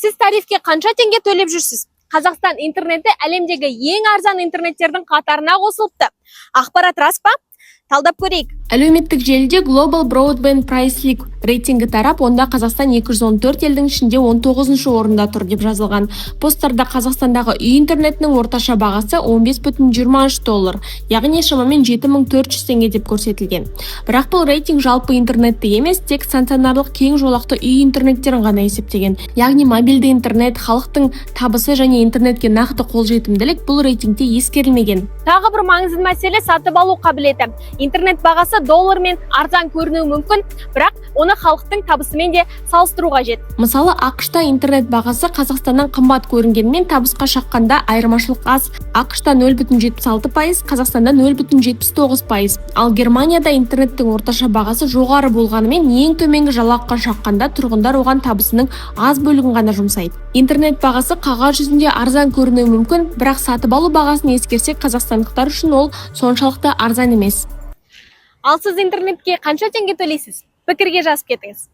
Сіз тарифке қанша теңге төлеп жүрсіз? Қазақстан интернеті әлемдегі ең арзан интернеттердің қатарына қосылыпты. Ақпарат рас па? Талдап көрейік. Әлеуметтік желіде Global Broadband Price League рейтингі тарап, онда Қазақстан 214 елдің ішінде 19-шы орында тұр деп жазылған. Посттарда Қазақстандағы үй интернетінің орташа бағасы $15,23, яғни шамамен 7400 теңге деп көрсетілген. Бірақ бұл рейтинг жалпы интернетті емес, тек стационарлық кең жолақты үй интернеттерін ғана есептеген. Яғни мобильді интернет, халықтың табысы және интернетке нақты қолжетімділік бұл рейтингте ескерілмеген. Тағы бір маңызды мәселе сатып алу қабілеті. Интернет бағасы доллармен арзан көрінуі мүмкін, бірақ оны халықтың табысымен де салыстыру қажет. Мысалы, ақш-та интернет бағасы Қазақстаннан қымбат көрінгенімен табысқа шаққанда айырмашылық аз. ақш-та 0,76%, Қазақстанда 0,79%. Ал Германияда интернеттің орташа бағасы жоғары болғанымен ең төменгі жалақыға шаққанда тұрғындар оған табысының аз бөлігін ғана жұмсайды. Интернет бағасы қағаз жүзінде арзан көрінуі мүмкін, бірақ сатып алу бағасын ескерсек, қазақстандықтар үшін ол соншалықты арзан емес. Ал сіз интернетке қанша теңге төлейсіз? Пікірге жазып кетіңіз.